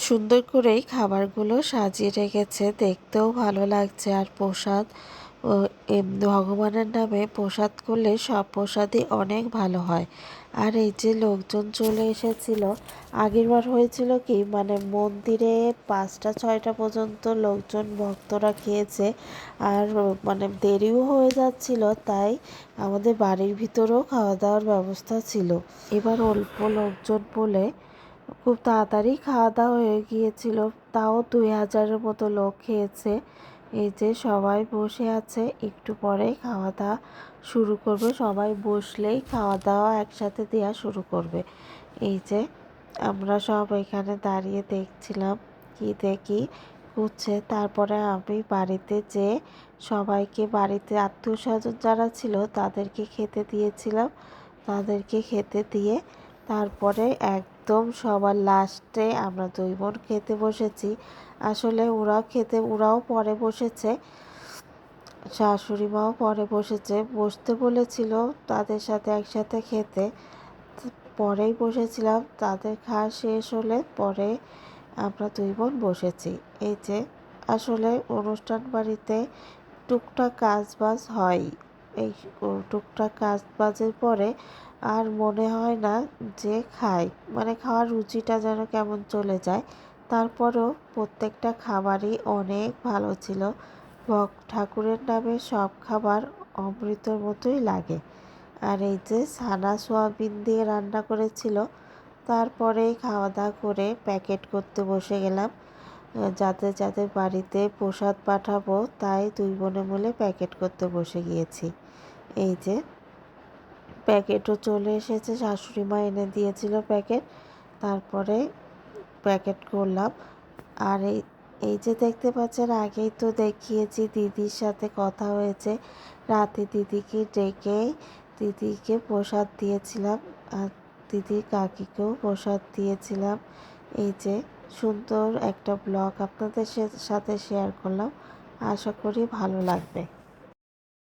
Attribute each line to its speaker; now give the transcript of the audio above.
Speaker 1: সুন্দর করেই খাবারগুলো সাজিয়ে রেখেছে, দেখতেও ভালো লাগছে। আর প্রসাদ ভগবানের নামে প্রসাদ করলে সব প্রসাদই অনেক ভালো হয়। আর এই যে লোকজন চলে এসেছিল, আগেরবার হয়েছিল কি মানে মন্দিরে 5টা 6টা পর্যন্ত লোকজন ভক্তরা খেয়েছে। আর মানে দেরিও হয়ে যাচ্ছিল, তাই আমাদের বাড়ির ভিতরেও খাওয়া দাওয়ার ব্যবস্থা ছিল। এবার অল্প লোকজন বলে খুব তাড়াতাড়ি খাওয়া দাওয়া হয়ে গিয়েছিল। তাও 2000-এর মতো লোক খেয়েছে। এই যে সবাই বসে আছে, একটু পরেই খাওয়া দাওয়া শুরু করবে। সবাই বসলেই খাওয়া দাওয়া একসাথে দেওয়া শুরু করবে। এই যে আমরা সব এখানে দাঁড়িয়ে দেখছিলাম কি দেখি হচ্ছে। তারপরে আমি বাড়িতে যেয়ে সবাইকে, বাড়িতে আত্মীয় স্বজন যারা ছিল তাদেরকে খেতে দিয়েছিলাম। তাদেরকে খেতে দিয়ে তারপরে একদম সবার লাস্টে আমরা 2 বোন খেতে বসেছি। আসলে ওরাও পরে বসেছে, শাশুড়ি মাও পরে বসেছে। বসতে বলেছিল তাদের সাথে একসাথে খেতে, পরেই বসেছিলাম। তাদের খাওয়া শেষ হলে পরে আমরা 2 বোন বসেছি। এই যে আসলে অনুষ্ঠান বাড়িতে টুকটাক কাজবাজ হয়। এই টুকটাক কাজবাজের পরে আর মনে হয় না যে খাই, মানে খাওয়ার রুচিটা যেন কেমন চলে যায়। তারপরেও প্রত্যেকটা খাবারই অনেক ভালো ছিল। ঠাকুরের নামে সব খাবার অমৃতর মতোই লাগে। আর এই যে ছানা সোয়াবিন দিয়ে রান্না করেছিল। তারপরে খাওয়া দাওয়া করে প্যাকেট করতে বসে গেলাম। যাদের যাদের বাড়িতে প্রসাদ পাঠাবো, তাই 2 বোনে মিলে প্যাকেট করতে বসে গিয়েছি। এই যে প্যাকেটও চলে এসেছে, শাশুড়ি মা এনে দিয়েছিল প্যাকেট। তারপরে প্যাকেট করলাম। আর এই যে দেখতে পাচ্ছেন, আগেই তো দেখিয়েছি দিদির সাথে কথা হয়েছে। রাতে দিদিকে ডেকে দিদিকে প্রসাদ দিয়েছিলাম, আর দিদির কাকিকেও প্রসাদ দিয়েছিলাম। এই যে সুন্দর একটা ব্লগ আপনাদের সাথে শেয়ার করলাম। আশা করি ভালো লাগবে।